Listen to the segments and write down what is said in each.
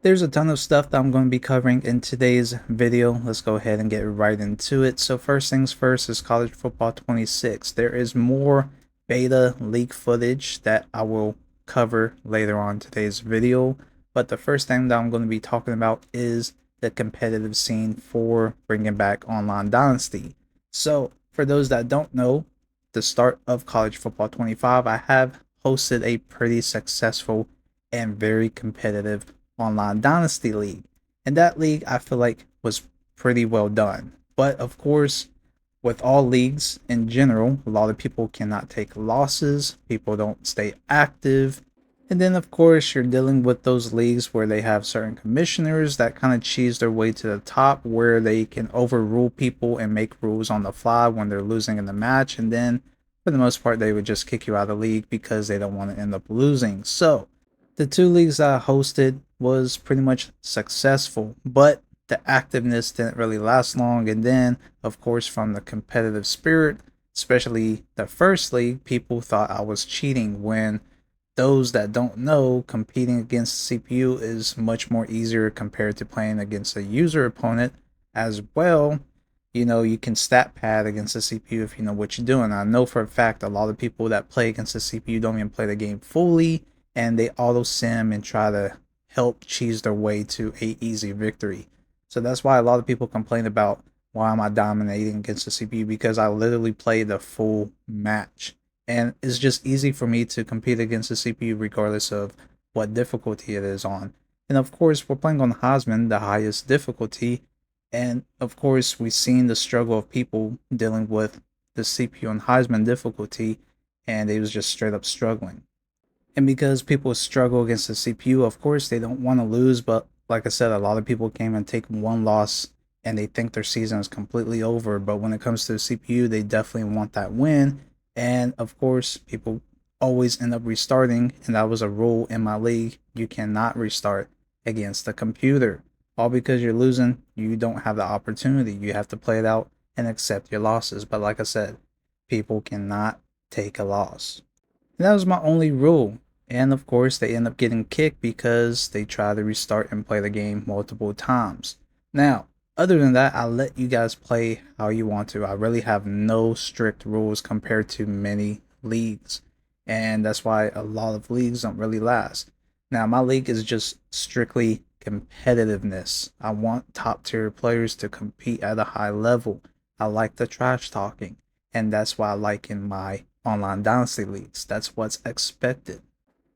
There's a ton of stuff that I'm going to be covering in today's video. Let's go ahead and get right into it. So first things first is college football 26. There is more beta leak footage that I will cover later on today's video. But the first thing that I'm going to be talking about is the competitive scene for bringing back Online Dynasty. So for those that don't know, the start of college football 25, I have hosted a pretty successful and very competitive Online Dynasty League. And that league I feel like was pretty well done. But of course, with all leagues in general, a lot of people cannot take losses, people don't stay active. And then, of course, you're dealing with those leagues where they have certain commissioners that kind of cheese their way to the top, where they can overrule people and make rules on the fly when they're losing in the match. And then, for the most part, they would just kick you out of the league because they don't want to end up losing. So, the two leagues I hosted was pretty much successful, but the activeness didn't really last long. And then, of course, from the competitive spirit, especially the first league, people thought I was cheating when those that don't know, competing against CPU is much more easier compared to playing against a user opponent as well. You know, you can stat pad against the CPU if you know what you're doing. I know for a fact a lot of people that play against the CPU don't even play the game fully, and they auto sim and try to help cheese their way to a easy victory. So that's why a lot of people complain about why am I dominating against the CPU, because I literally play the full match. And it's just easy for me to compete against the CPU regardless of what difficulty it is on. And of course, we're playing on Hosman, the highest difficulty. And of course, we've seen the struggle of people dealing with the CPU on Heisman difficulty, and they was just straight up struggling. And because people struggle against the CPU, of course, they don't want to lose. But like I said, a lot of people came and take one loss and they think their season is completely over. But when it comes to the CPU, they definitely want that win. And of course, people always end up restarting. And that was a rule in my league. You cannot restart against the computer. All because you're losing, you don't have the opportunity. You have to play it out and accept your losses. But like I said, people cannot take a loss. And that was my only rule. And of course, they end up getting kicked because they try to restart and play the game multiple times. Now, other than that, I let you guys play how you want to. I really have no strict rules compared to many leagues. And that's why a lot of leagues don't really last. Now, my league is just strictly competitiveness. I want top tier players to compete at a high level. I like the trash talking. And that's why I like in my online dynasty leagues. That's what's expected.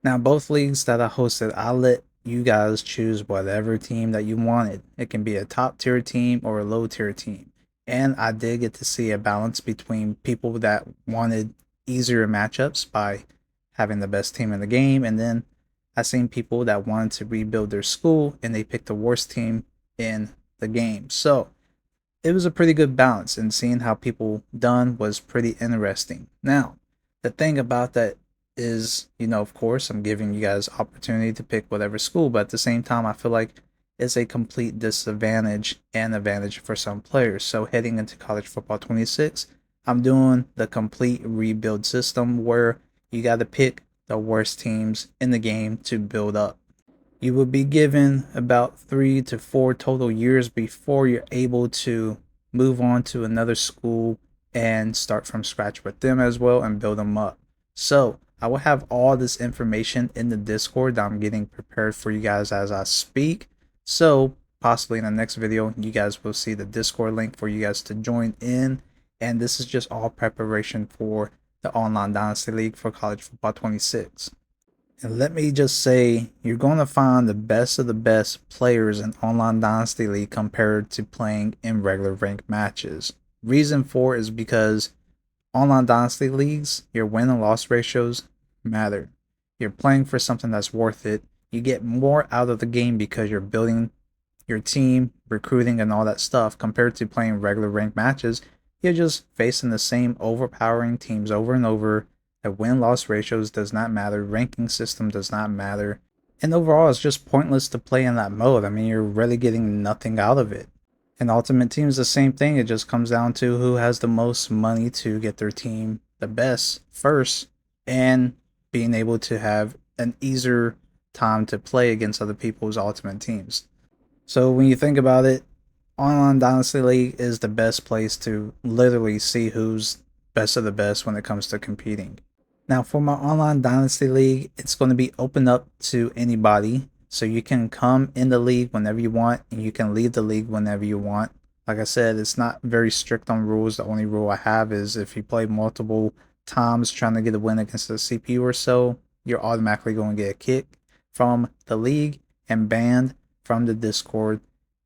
Now, both leagues that I hosted, I let you guys choose whatever team that you wanted. It can be a top tier team or a low tier team. And I did get to see a balance between people that wanted easier matchups by having the best team in the game, and then I seen people that wanted to rebuild their school and they picked the worst team in the game. So it was a pretty good balance, and seeing how people done was pretty interesting. Now, the thing about that is, of course, I'm giving you guys opportunity to pick whatever school, but at the same time, I feel like it's a complete disadvantage and advantage for some players. So heading into college football 26, I'm doing the complete rebuild system where you got to pick the worst teams in the game to build up. You will be given about 3 to 4 total years before you're able to move on to another school and start from scratch with them as well and build them up. So I will have all this information in the Discord that I'm getting prepared for you guys as I speak. So possibly in the next video, you guys will see the Discord link for you guys to join in. And this is just all preparation for the Online Dynasty League for College Football 26. And let me just say, you're going to find the best of the best players in Online Dynasty League compared to playing in regular ranked matches. Reason for it is because Online Dynasty Leagues, your win and loss ratios matter. You're playing for something that's worth it. You get more out of the game because you're building your team, recruiting, and all that stuff compared to playing regular ranked matches. You're just facing the same overpowering teams over and over. The win-loss ratios does not matter. Ranking system does not matter. And overall, it's just pointless to play in that mode. I mean, you're really getting nothing out of it. And Ultimate Team is the same thing. It just comes down to who has the most money to get their team the best first, and being able to have an easier time to play against other people's ultimate teams. So when you think about it, Online Dynasty League is the best place to literally see who's best of the best when it comes to competing. Now, for my Online Dynasty League, it's going to be open up to anybody. So you can come in the league whenever you want, and you can leave the league whenever you want. Like I said, it's not very strict on rules. The only rule I have is if you play multiple times trying to get a win against the CPU or so, you're automatically going to get a kick from the league and banned from the Discord.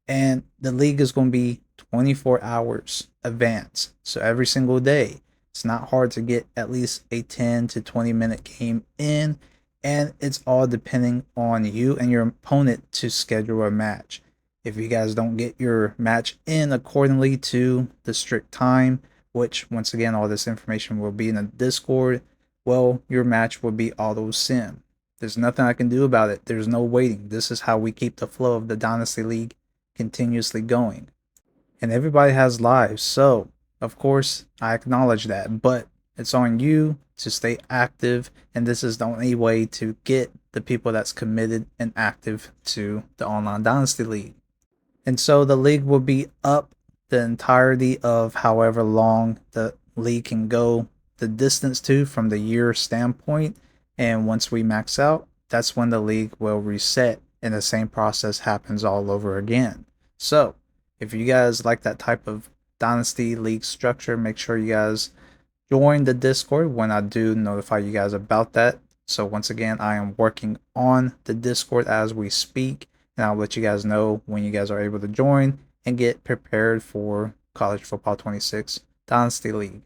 And the league is going to be 24 hours advance. So every single day, it's not hard to get at least a 10 to 20-minute game in. And it's all depending on you and your opponent to schedule a match. If you guys don't get your match in accordingly to the strict time, which once again, all this information will be in the Discord, well, your match will be auto sim. There's nothing I can do about it. There's no waiting. This is how we keep the flow of the Dynasty League continuously going. And everybody has lives, so of course I acknowledge that, but it's on you to stay active, and this is the only way to get the people that's committed and active to the Online Dynasty League. And so the league will be up the entirety of however long the league can go the distance to from the year standpoint. And once we max out, that's when the league will reset and the same process happens all over again. So if you guys like that type of Dynasty League structure, make sure you guys join the Discord when I do notify you guys about that. So once again, I am working on the Discord as we speak, and I'll let you guys know when you guys are able to join and get prepared for College Football 26 Dynasty League.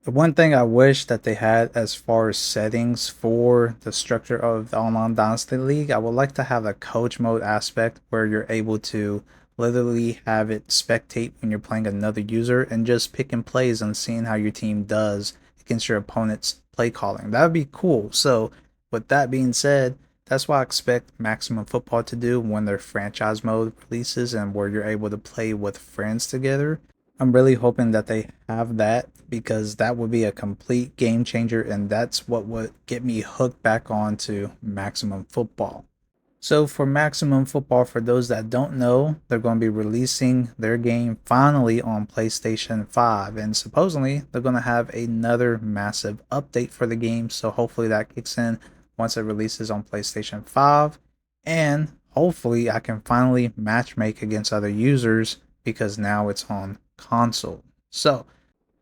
The one thing I wish that they had as far as settings for the structure of the Online Dynasty League, I would like to have a coach mode aspect where you're able to literally have it spectate when you're playing another user and just picking plays and seeing how your team does against your opponent's play calling. That would be cool. So with that being said, that's what I expect Maximum Football to do when their franchise mode releases and where you're able to play with friends together. I'm really hoping that they have that because that would be a complete game changer, and that's what would get me hooked back on to Maximum Football. So for Maximum Football, for those that don't know, they're going to be releasing their game finally on PlayStation 5, and supposedly they're going to have another massive update for the game, so hopefully that kicks in once it releases on PlayStation 5, and hopefully I can finally matchmake against other users because now it's on console. So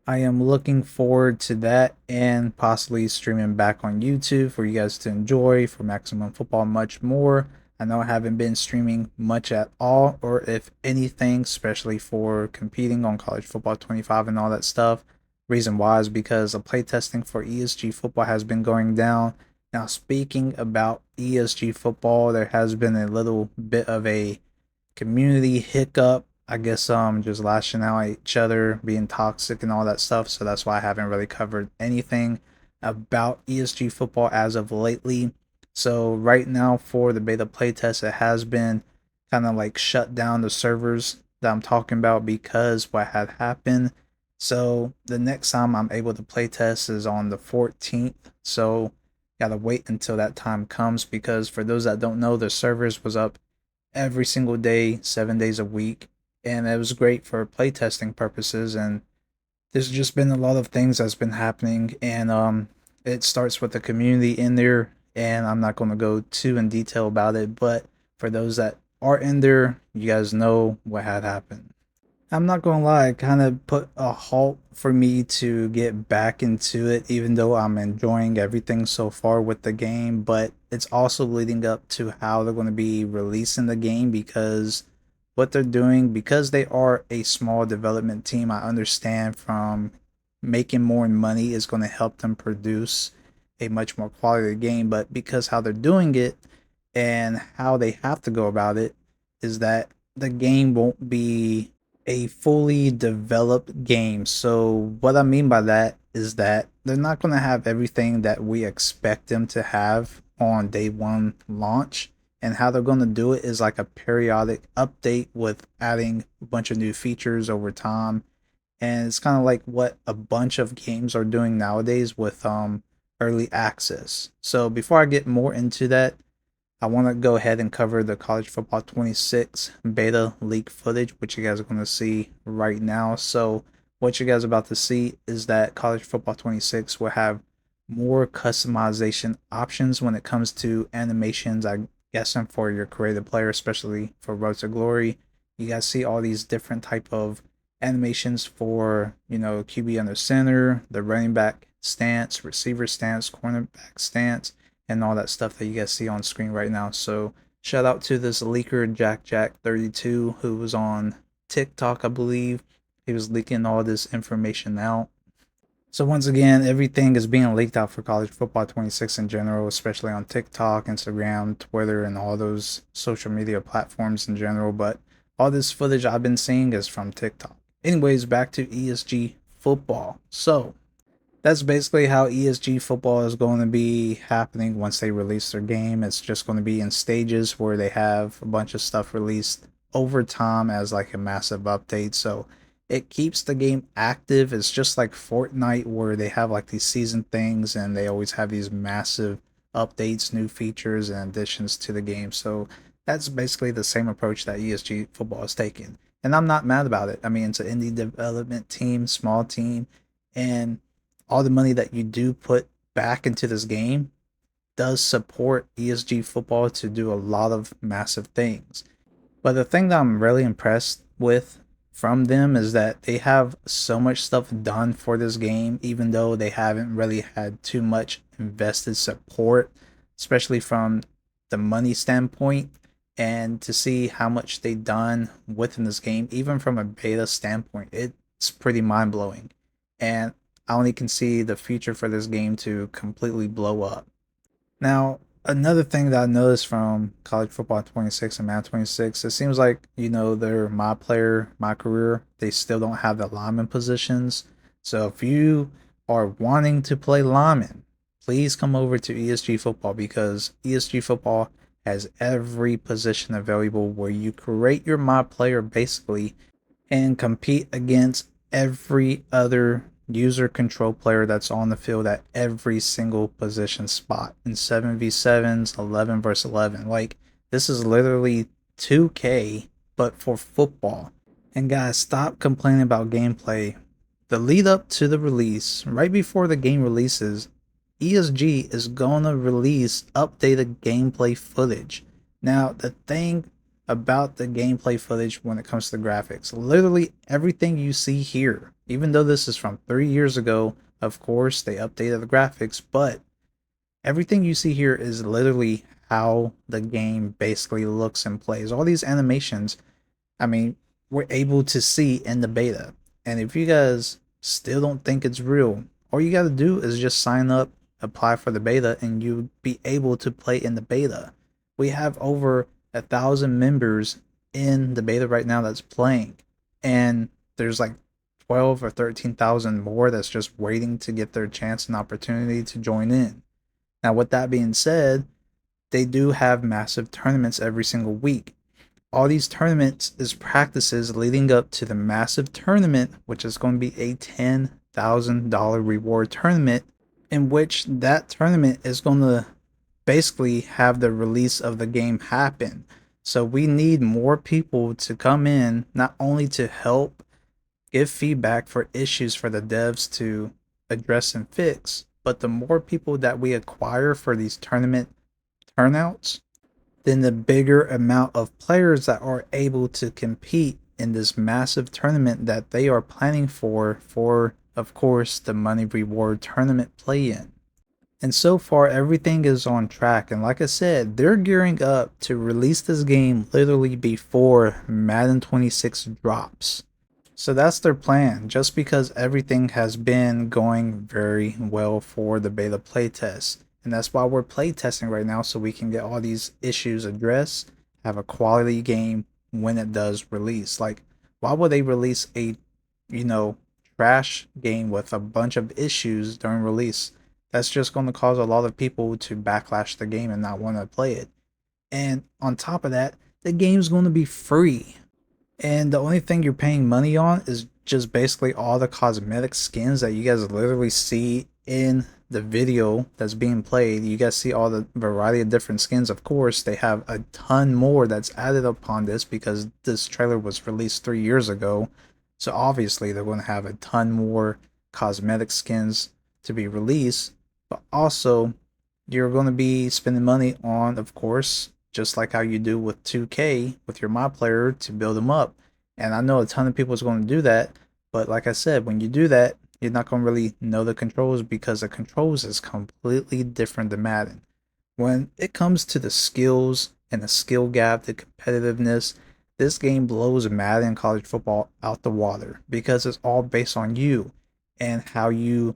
I am looking forward to that and possibly streaming back on YouTube for you guys to enjoy for Maximum Football much more. I know I haven't been streaming much at all, or if anything, especially for competing on College Football 25 and all that stuff. Reason why is because the playtesting for ESG football has been going down. Now, speaking about ESG football, there has been a little bit of a community hiccup. I guess just lashing out at each other, being toxic and all that stuff. So that's why I haven't really covered anything about ESG football as of lately. So right now for the beta playtest, it has been kind of like shut down the servers that I'm talking about because what had happened. So the next time I'm able to playtest is on the 14th. So gotta wait until that time comes because for those that don't know, the servers was up every single day, 7 days a week, and it was great for playtesting purposes. And there's just been a lot of things that's been happening, and it starts with the community in there, and I'm not going to go too in detail about it, but for those that are in there, you guys know what had happened. I'm not gonna lie, it kind of put a halt for me to get back into it, even though I'm enjoying everything so far with the game. But it's also leading up to how they're going to be releasing the game because what they're doing, because they are a small development team, I understand from making more money is going to help them produce a much more quality game. But because how they're doing it and how they have to go about it is that the game won't be a fully developed game. So what I mean by that is that they're not going to have everything that we expect them to have on day one launch. And how they're going to do it is like a periodic update with adding a bunch of new features over time. And it's kind of like what a bunch of games are doing nowadays with early access. So before I get more into that, I want to go ahead and cover the College Football 26 beta leak footage, which you guys are going to see right now. So, what you guys are about to see is that College Football 26 will have more customization options when it comes to animations. I guess for your creative player, especially for Road to Glory. You guys see all these different type of animations for, QB under center, the running back stance, receiver stance, cornerback stance, and all that stuff that you guys see on screen right now. So shout out to this leaker Jack32 who was on TikTok, I believe. He was leaking all this information out. So once again, everything is being leaked out for College Football 26 in general, especially on TikTok, Instagram, Twitter, and all those social media platforms in general. But all this footage I've been seeing is from TikTok. Anyways, back to ESG football. So that's basically how ESG football is going to be happening once they release their game. It's just going to be in stages where they have a bunch of stuff released over time as like a massive update. So it keeps the game active. It's just like Fortnite where they have like these season things and they always have these massive updates, new features, and additions to the game. So that's basically the same approach that ESG football is taking. And I'm not mad about it. I mean, it's an indie development team, small team, and all the money that you do put back into this game does support ESG football to do a lot of massive things. But the thing that I'm really impressed with from them is that they have so much stuff done for this game, even though they haven't really had too much invested support, especially from the money standpoint. And to see how much they've done within this game, even from a beta standpoint, it's pretty mind blowing. And I only can see the future for this game to completely blow up. Now, another thing that I noticed from College Football 26 and Madden 26, it seems like, they're my player, my career, they still don't have the lineman positions. So if you are wanting to play lineman, please come over to ESG Football because ESG Football has every position available where you create your my player basically and compete against every other user control player that's on the field at every single position spot in 7v7s, 11 versus 11. Like, this is literally 2K, but for football. And guys, stop complaining about gameplay. The lead up to the release, right before the game releases, ESG is going to release updated gameplay footage. Now, the thing about the gameplay footage when it comes to the graphics, literally everything you see here, even though this is from 3 years ago, of course, they updated the graphics, but everything you see here is literally how the game basically looks and plays. All these animations, I mean, we're able to see in the beta. And if you guys still don't think it's real, all you got to do is just sign up, apply for the beta, and you'll be able to play in the beta. We have over 1,000 members in the beta right now that's playing, and there's like 12 or 13,000 more that's just waiting to get their chance and opportunity to join in. Now, with that being said, they do have massive tournaments every single week. All these tournaments is practices leading up to the massive tournament, which is going to be a $10,000 reward tournament, in which that tournament is going to basically have the release of the game happen. So we need more people to come in, not only to help give feedback for issues for the devs to address and fix, but the more people that we acquire for these tournament turnouts, then the bigger amount of players that are able to compete in this massive tournament that they are planning for, of course, the money reward tournament play-in. And so far, everything is on track. And like I said, they're gearing up to release this game literally before Madden 26 drops. So that's their plan, just because everything has been going very well for the beta playtest. And that's why we're playtesting right now, so we can get all these issues addressed, have a quality game when it does release. Like, why would they release a, trash game with a bunch of issues during release? That's just going to cause a lot of people to backlash the game and not want to play it. And on top of that, the game's going to be free. And the only thing you're paying money on is just basically all the cosmetic skins that you guys literally see in the video that's being played, you guys see all the variety of different skins. Of course, they have a ton more that's added upon this because this trailer was released 3 years ago. So obviously, they're going to have a ton more cosmetic skins to be released. But also, you're going to be spending money on, of course, just like how you do with 2K with your mod player to build them up. And I know a ton of people is going to do that. But like I said, when you do that, you're not going to really know the controls because the controls is completely different than Madden. When it comes to the skills and the skill gap, the competitiveness, this game blows Madden college football out the water because it's all based on you and how you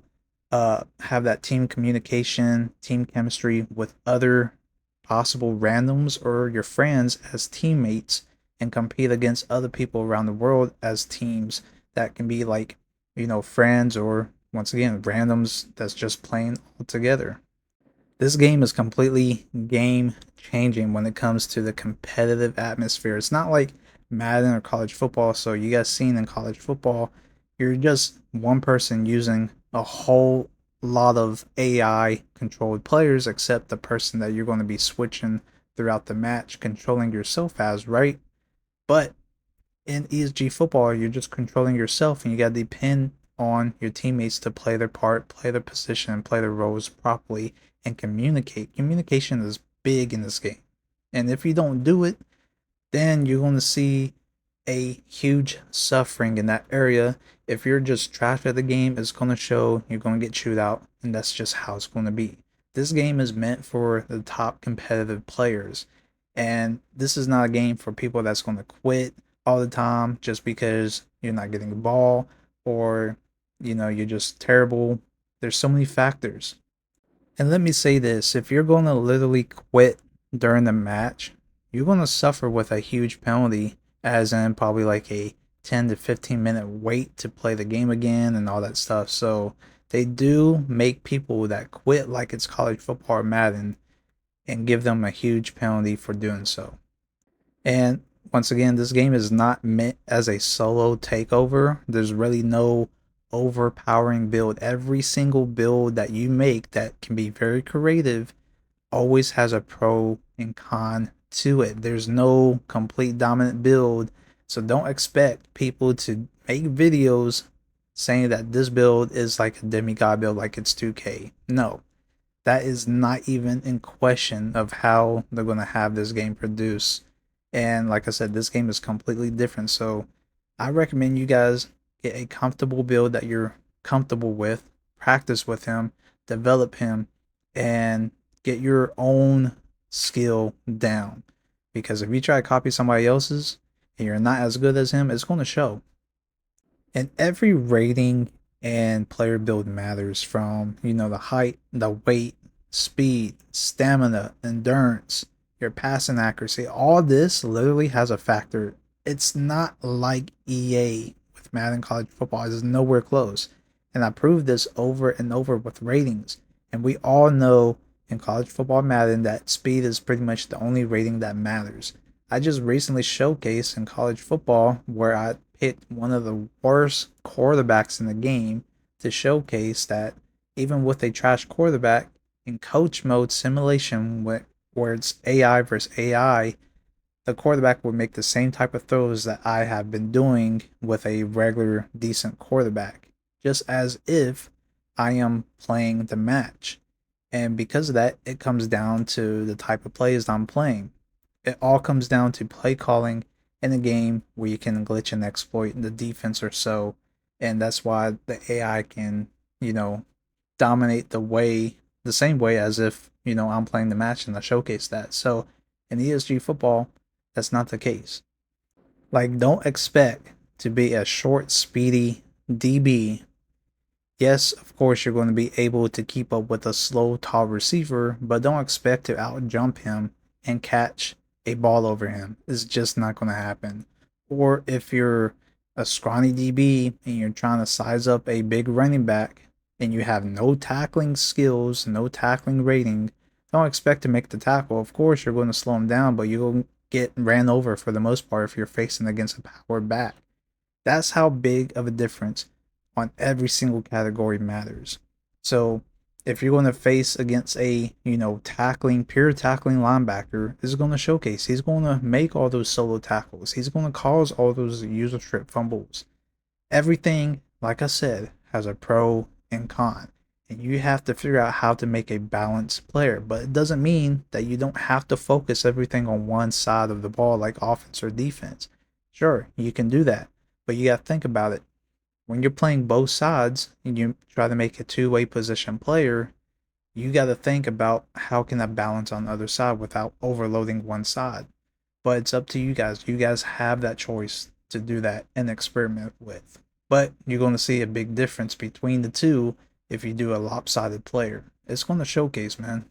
have that team communication, team chemistry with other possible randoms or your friends as teammates and compete against other people around the world as teams that can be like, friends or once again, randoms that's just playing all together. This game is completely game changing when it comes to the competitive atmosphere. It's not like Madden or college football. So you guys seen in college football, you're just one person using a whole lot of AI controlled players, except the person that you're going to be switching throughout the match, controlling yourself as, right? But in ESG football, you're just controlling yourself and you got to depend on your teammates to play their part, play their position, and play their roles properly and communicate. Communication is big in this game. And if you don't do it, then you're going to see a huge suffering in that area. If you're just trash at the game, it's going to show. You're going to get chewed out, and that's just how it's going to be. This game is meant for the top competitive players, and this is not a game for people that's going to quit all the time just because you're not getting the ball or you're just terrible. There's so many factors. And let me say this, if you're going to literally quit during the match, you're going to suffer with a huge penalty, as in probably like a 10 to 15-minute wait to play the game again and all that stuff. So they do make people that quit like it's college football or Madden and give them a huge penalty for doing so. And once again, this game is not meant as a solo takeover. There's really no overpowering build. Every single build that you make that can be very creative always has a pro and con to it. There's no complete dominant build. So don't expect people to make videos saying that this build is like a demigod build like it's 2K. No, that is not even in question of how they're going to have this game produced. And like I said, this game is completely different. So I recommend you guys get a comfortable build that you're comfortable with, practice with him, develop him, and get your own skill down. Because if you try to copy somebody else's and you're not as good as him, it's going to show. And every rating and player build matters from, the height, the weight, speed, stamina, endurance, your passing accuracy. All this literally has a factor. It's not like EA with Madden College Football. It's nowhere close. And I proved this over and over with ratings. And we all know in college football Madden that speed is pretty much the only rating that matters. I just recently showcased in college football where I picked one of the worst quarterbacks in the game to showcase that even with a trash quarterback in coach mode simulation where it's AI versus AI, the quarterback would make the same type of throws that I have been doing with a regular decent quarterback, just as if I am playing the match. And because of that, it comes down to the type of plays I'm playing. It all comes down to play calling in a game where you can glitch and exploit the defense or so. And that's why the AI can, dominate the same way as if, I'm playing the match and I showcase that. So in ESG football, that's not the case. Like, don't expect to be a short, speedy DB. Yes, of course, you're going to be able to keep up with a slow, tall receiver, but don't expect to out jump him and catch a ball over him. It's just not going to happen. Or if you're a scrawny DB and you're trying to size up a big running back and you have no tackling skills, no tackling rating, don't expect to make the tackle. Of course, you're going to slow him down, but you'll get ran over for the most part if you're facing against a power back. That's how big of a difference on every single category matters. So If you're going to face against a, tackling, pure tackling linebacker, this is going to showcase. He's going to make all those solo tackles. He's going to cause all those user strip fumbles. Everything, like I said, has a pro and con. And you have to figure out how to make a balanced player. But it doesn't mean that you don't have to focus everything on one side of the ball, like offense or defense. Sure, you can do that. But you got to think about it. When you're playing both sides and you try to make a two-way position player, you got to think about how can I balance on the other side without overloading one side. But it's up to you guys. You guys have that choice to do that and experiment with. But you're going to see a big difference between the two if you do a lopsided player. It's going to showcase, man.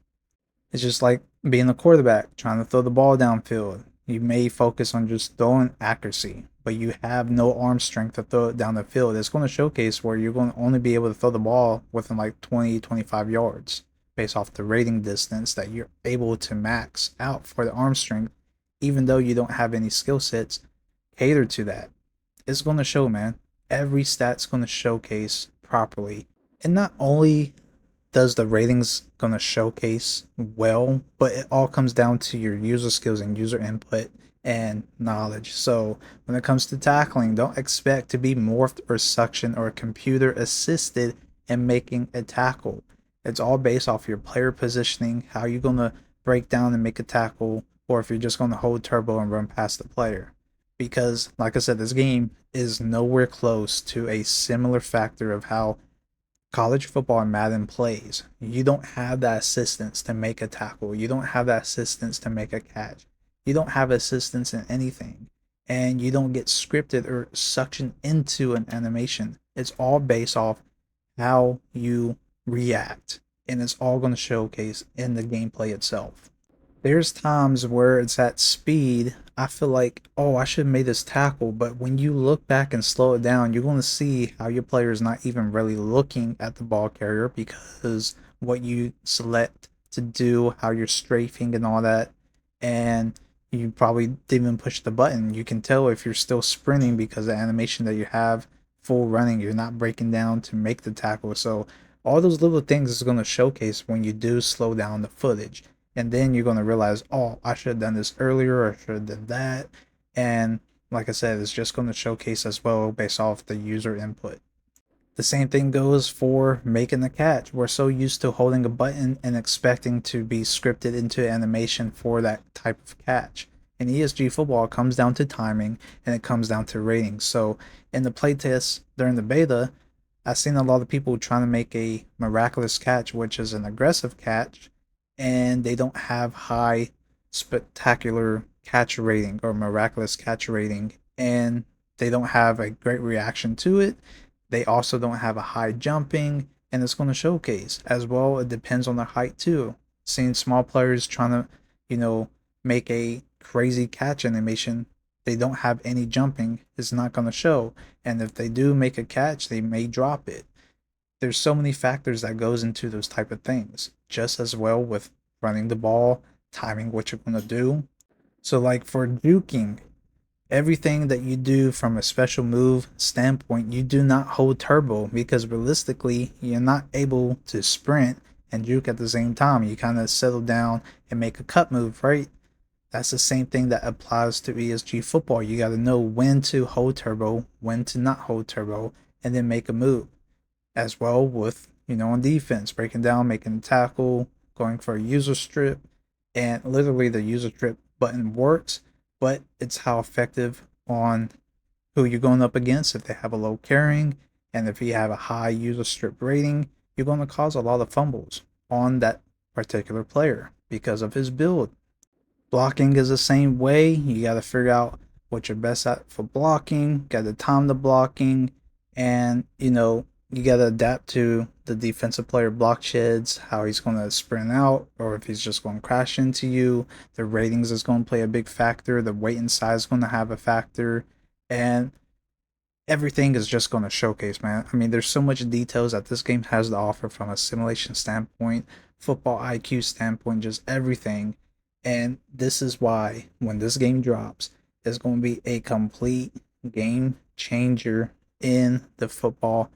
It's just like being a quarterback, trying to throw the ball downfield. You may focus on just throwing accuracy, but you have no arm strength to throw it down the field. It's going to showcase where you're going to only be able to throw the ball within like 20, 25 yards based off the rating distance that you're able to max out for the arm strength, even though you don't have any skill sets catered to that. It's going to show, man. Every stat's going to showcase properly. And not only does the ratings gonna showcase well, but it all comes down to your user skills and user input and knowledge. So when it comes to tackling, don't expect to be morphed or suction or computer assisted in making a tackle. It's all based off your player positioning, how you're gonna break down and make a tackle, or if you're just gonna hold turbo and run past the player. Because, like I said, this game is nowhere close to a similar factor of how college football and Madden plays. You don't have that assistance to make a tackle. You don't have that assistance to make a catch. You don't have assistance in anything. And you don't get scripted or suctioned into an animation. It's all based off how you react. And it's all going to showcase in the gameplay itself. There's times where it's at speed. I feel like, oh, I should have made this tackle. But when you look back and slow it down, you're going to see how your player is not even really looking at the ball carrier because what you select to do, how you're strafing and all that. And you probably didn't even push the button. You can tell if you're still sprinting because the animation that you have full running, you're not breaking down to make the tackle. So all those little things is going to showcase when you do slow down the footage. And then you're going to realize, oh, I should have done this earlier, or I should have done that. And like I said, it's just going to showcase as well based off the user input. The same thing goes for making the catch. We're so used to holding a button and expecting to be scripted into animation for that type of catch. In ESG football, it comes down to timing and it comes down to ratings. So in the playtest during the beta, I've seen a lot of people trying to make a miraculous catch, which is an aggressive catch, and they don't have high spectacular catch rating or miraculous catch rating, and they don't have a great reaction to it. They also don't have a high jumping, and it's going to showcase as well. It depends on their height too. Seeing small players trying to, make a crazy catch animation, they don't have any jumping, it's not going to show. And if they do make a catch, they may drop it. There's so many factors that goes into those type of things, just as well with running the ball, timing what you're going to do. So like for juking, everything that you do from a special move standpoint, you do not hold turbo because realistically you're not able to sprint and juke at the same time. You kind of settle down and make a cut move, right? That's the same thing that applies to ESG football. You got to know when to hold turbo, when to not hold turbo, and then make a move. As well with, on defense, breaking down, making a tackle, going for a user strip, and literally the user strip button works, but it's how effective on who you're going up against. If they have a low carrying and if you have a high user strip rating, you're going to cause a lot of fumbles on that particular player because of his build. Blocking is the same way. You got to figure out what you're best at for blocking, got to time the blocking, and you got to adapt to the defensive player block sheds, how he's going to sprint out, or if he's just going to crash into you. The ratings is going to play a big factor. The weight and size is going to have a factor. And everything is just going to showcase, man. I mean, there's so much details that this game has to offer from a simulation standpoint, football IQ standpoint, just everything. And this is why when this game drops, it's going to be a complete game changer in the football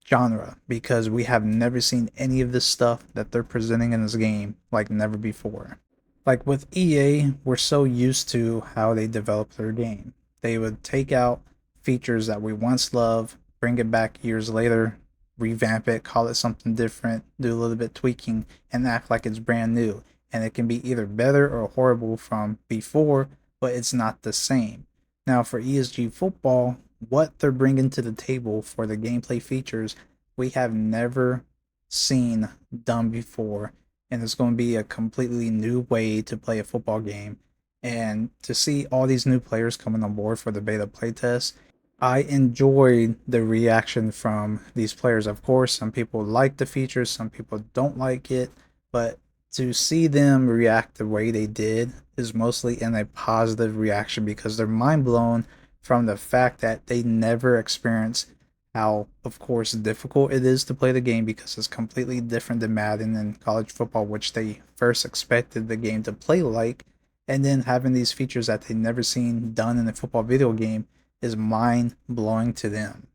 genre because we have never seen any of this stuff that they're presenting in this game like never before. Like with EA, we're so used to how they develop their game. They would take out features that we once loved, bring it back years later, revamp it, call it something different, do a little bit tweaking, and act like it's brand new. And it can be either better or horrible from before, but it's not the same. Now, for ESG football, what they're bringing to the table for the gameplay features, we have never seen done before, and it's going to be a completely new way to play a football game. And to see all these new players coming on board for the beta playtest, I enjoyed the reaction from these players. Of course, some people like the features, some people don't like it, but to see them react the way they did is mostly in a positive reaction because they're mind blown from the fact that they never experienced how, of course, difficult it is to play the game because it's completely different than Madden and college football, which they first expected the game to play like, and then having these features that they never seen done in a football video game is mind blowing to them.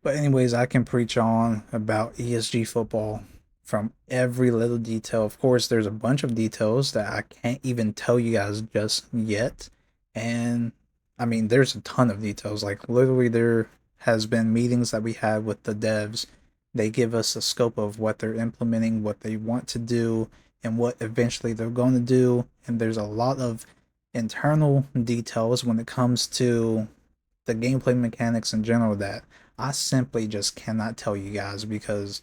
But anyways, I can preach on about ESG football from every little detail. Of course, there's a bunch of details that I can't even tell you guys just yet. And I mean, there's a ton of details. Like literally there has been meetings that we had with the devs. They give us a scope of what they're implementing, what they want to do, and what eventually they're going to do. And there's a lot of internal details when it comes to the gameplay mechanics in general that I simply just cannot tell you guys because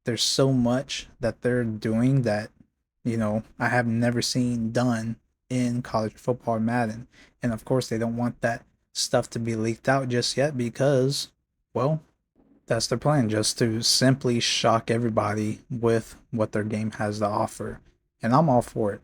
there's so much that they're doing that, I have never seen done in college football or Madden. And of course, they don't want that stuff to be leaked out just yet because, well, that's their plan, just to simply shock everybody with what their game has to offer. And I'm all for it.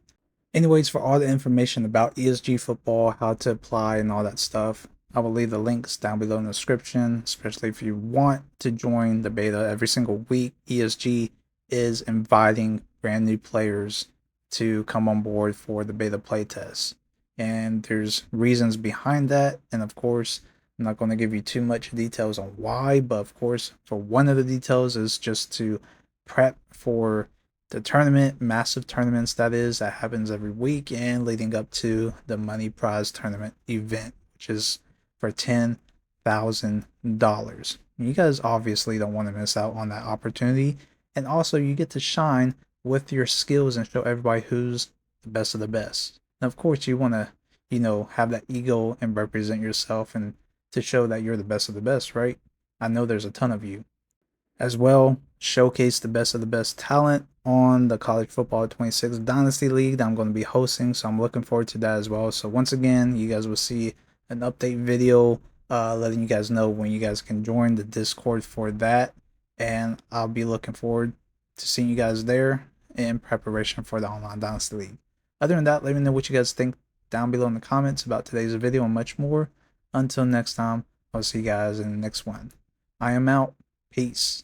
Anyways, for all the information about ESG football, how to apply, and all that stuff, I will leave the links down below in the description, especially if you want to join the beta every single week. ESG is inviting brand new players to come on board for the beta playtest. And there's reasons behind that. And of course, I'm not going to give you too much details on why, but of course, for one of the details is just to prep for the tournament, massive tournaments that happens every week and leading up to the money prize tournament event, which is for $10,000. You guys obviously don't want to miss out on that opportunity. And also you get to shine with your skills and show everybody who's the best of the best. And of course you want to, have that ego and represent yourself and to show that you're the best of the best, right? I know there's a ton of you. As well, showcase the best of the best talent on the College Football 26 Dynasty League that I'm going to be hosting. So I'm looking forward to that as well. So once again, you guys will see an update video letting you guys know when you guys can join the Discord for that. And I'll be looking forward to seeing you guys there in preparation for the Online Dynasty League. Other than that, let me know what you guys think down below in the comments about today's video and much more. Until next time, I'll see you guys in the next one. I am out. Peace.